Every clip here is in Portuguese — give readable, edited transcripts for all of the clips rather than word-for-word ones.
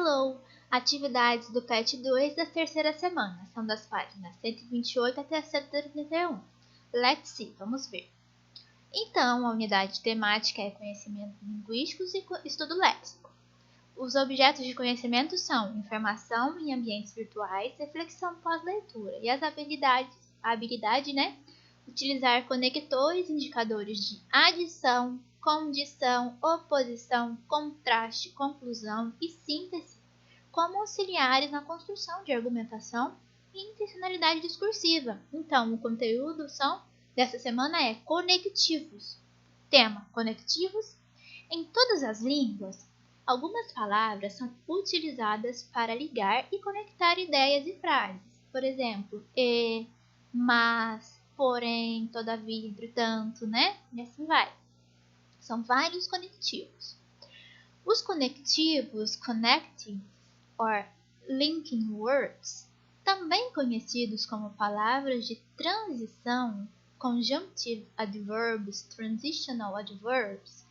Hello! Atividades do PET 2 da terceira semana. São das páginas 128 até 131. Let's see, vamos ver. Então, a unidade temática é conhecimentos linguísticos e estudo léxico. Os objetos de conhecimento são informação em ambientes virtuais, reflexão pós-leitura e as habilidades, utilizar conectores, indicadores de adição, condição, oposição, contraste, conclusão e síntese como auxiliares na construção de argumentação e intencionalidade discursiva. Então, o conteúdo dessa semana é conectivos. Tema: conectivos. Em todas as línguas, algumas palavras são utilizadas para ligar e conectar ideias e frases. Por exemplo, mas, porém, todavia, entretanto, né? E assim vai. São vários conectivos. Os conectivos, connecting or linking words, também conhecidos como palavras de transição, conjunctive adverbs, transitional adverbs,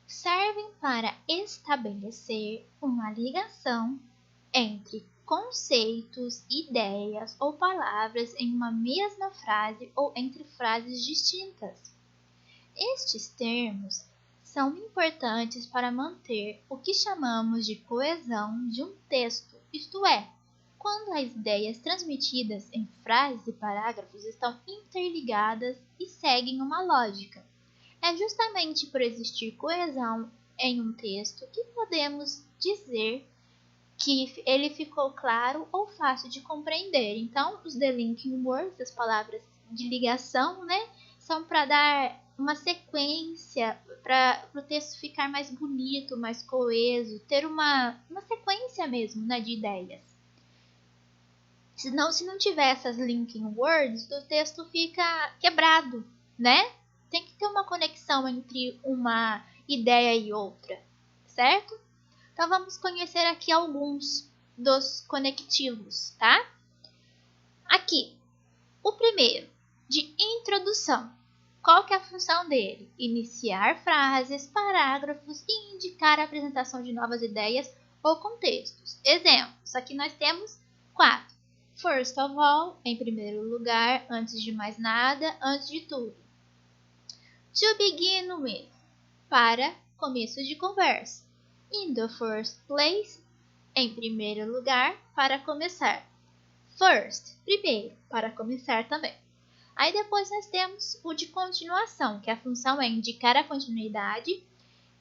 servem para estabelecer uma ligação entre conceitos, ideias ou palavras em uma mesma frase ou entre frases distintas. Estes termos são importantes para manter o que chamamos de coesão de um texto, isto é, quando as ideias transmitidas em frases e parágrafos estão interligadas e seguem uma lógica. É justamente por existir coesão em um texto que podemos dizer que ele ficou claro ou fácil de compreender. Então, os the linking words, as palavras de ligação, são para dar uma sequência, para o texto ficar mais bonito, mais coeso, ter uma sequência mesmo, de ideias. Se não tiver essas linking words, o texto fica quebrado, Tem que ter uma conexão entre uma ideia e outra, certo? Então, vamos conhecer aqui alguns dos conectivos, tá? Aqui, o primeiro, de introdução. Qual que é a função dele? Iniciar frases, parágrafos e indicar a apresentação de novas ideias ou contextos. Exemplos, aqui nós temos 4. First of all, em primeiro lugar, antes de mais nada, antes de tudo. To begin with, para começo de conversa. In the first place, em primeiro lugar, para começar. First, primeiro, para começar também. Aí depois nós temos o de continuação, que a função é indicar a continuidade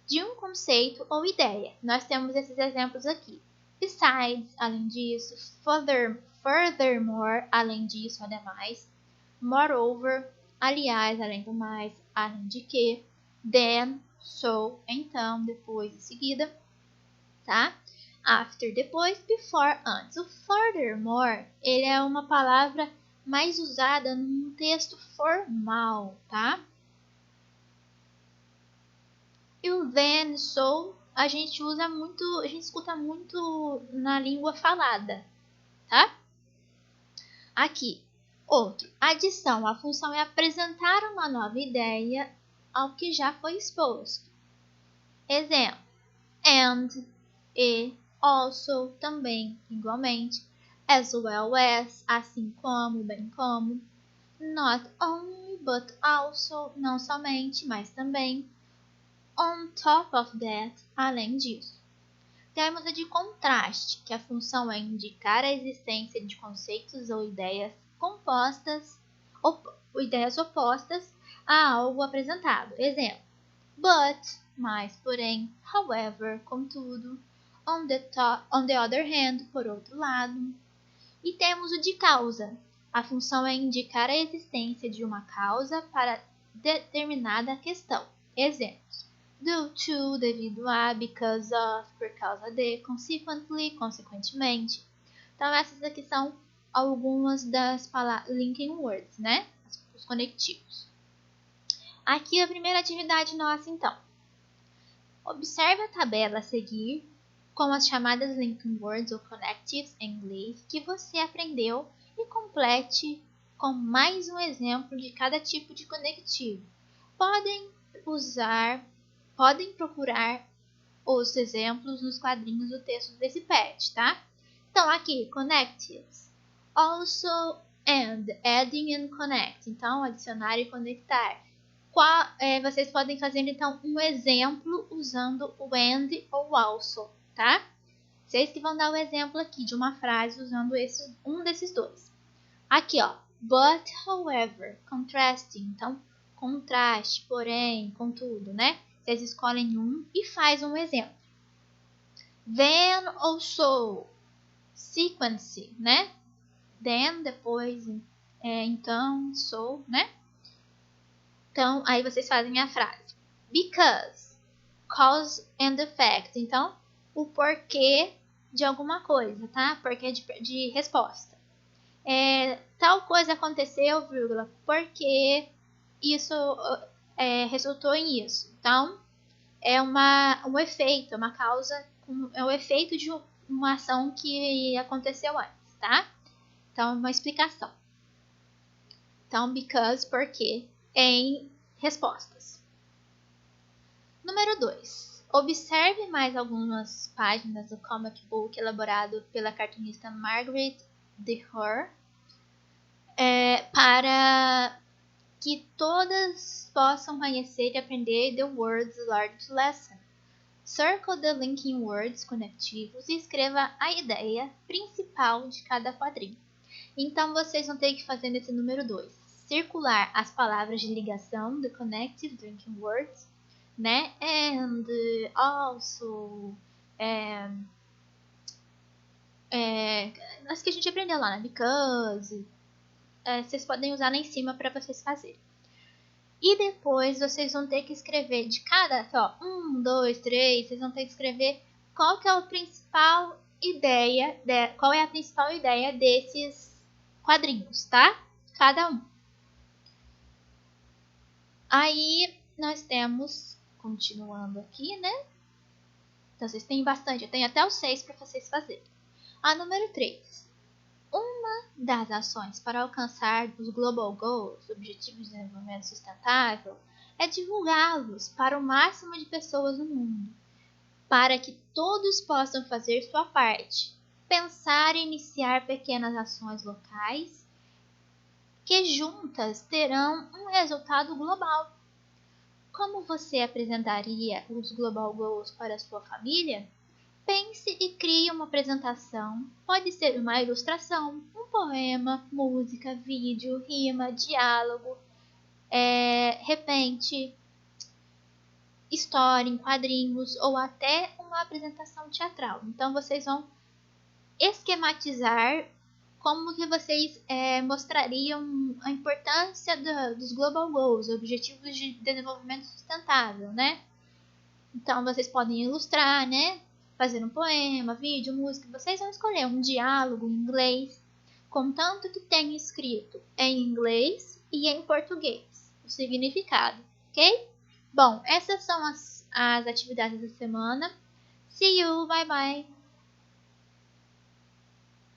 de um conceito ou ideia. Nós temos esses exemplos aqui. Besides, além disso. Furthermore, além disso, ademais. Moreover, aliás, além do mais, além de que. Then, so, então, depois, em seguida, tá? After, depois, before, antes. O furthermore, ele é uma palavra mais usada num texto formal, tá? E o then, so, a gente escuta muito na língua falada, tá? Aqui, outro, adição. A função é apresentar uma nova ideia ao que já foi exposto. Exemplo, and, e, also, também, igualmente, as well as, assim como, bem como, not only, but also, não somente, mas também, on top of that, além disso. Temos a de contraste, que a função é indicar a existência de conceitos ou ideias ideias opostas a algo apresentado. Exemplo, but, mas, porém, however, contudo, on the other hand, por outro lado. E temos o de causa. A função é indicar a existência de uma causa para determinada questão. Exemplos. Due to, devido a, because of, por causa de, consequently, consequentemente. Então, essas aqui são algumas das linking words, Os conectivos. Aqui a primeira atividade nossa, então. Observe a tabela a seguir com as chamadas linking words ou connectives em inglês que você aprendeu e complete com mais um exemplo de cada tipo de conectivo. Podem procurar os exemplos nos quadrinhos do texto desse pad, tá? Então, aqui, connectives. Also, and, adding and connect. Então, adicionar e conectar. Vocês podem fazer, então, um exemplo usando o and ou also, tá? Vocês que vão dar o exemplo aqui de uma frase usando um desses dois. Aqui, ó. But, however, contrasting. Então, contraste, porém, contudo, né? Vocês escolhem um e faz um exemplo. Then, also, sequence, né? Then, depois, então, so, né? Então, aí vocês fazem a frase. Because, cause and effect. Então, o porquê de alguma coisa, tá? Porquê de resposta. Tal coisa aconteceu, vírgula, porque isso resultou em isso. Então, é um efeito, uma causa, é o efeito de uma ação que aconteceu antes, tá? Então, uma explicação. Então, because, porque, em respostas. Número 2. Observe mais algumas páginas do comic book elaborado pela cartunista Margaret Dehoer para que todas possam conhecer e aprender the words large lesson. Circle the linking words conectivos e escreva a ideia principal de cada quadrinho. Então, vocês vão ter que fazer nesse número 2. Circular as palavras de ligação, the connective linking words, né? And, also, as que a gente aprendeu lá, né? Because, vocês podem usar lá em cima para vocês fazerem. E depois vocês vão ter que escrever de cada, ó, 1, 2, 3, vocês vão ter que escrever qual que é a principal ideia, qual é a principal ideia desses quadrinhos, tá? Cada um. Aí nós temos, continuando aqui, né? Então vocês têm bastante, eu tenho até o 6 para vocês fazerem. A número 3. Uma das ações para alcançar os Global Goals, Objetivos de Desenvolvimento Sustentável, é divulgá-los para o máximo de pessoas no mundo, para que todos possam fazer sua parte, pensar e iniciar pequenas ações locais que juntas terão um resultado global. Como você apresentaria os Global Goals para a sua família? Pense e crie uma apresentação. Pode ser uma ilustração, um poema, música, vídeo, rima, diálogo, repente, história em quadrinhos ou até uma apresentação teatral. Então vocês vão esquematizar como que vocês mostrariam a importância dos Global Goals, Objetivos de Desenvolvimento Sustentável, né? Então vocês podem ilustrar, né? Fazer um poema, vídeo, música, vocês vão escolher um diálogo em inglês, contanto que tenha escrito em inglês e em português o significado, ok? Bom, essas são as atividades da semana. See you, bye bye!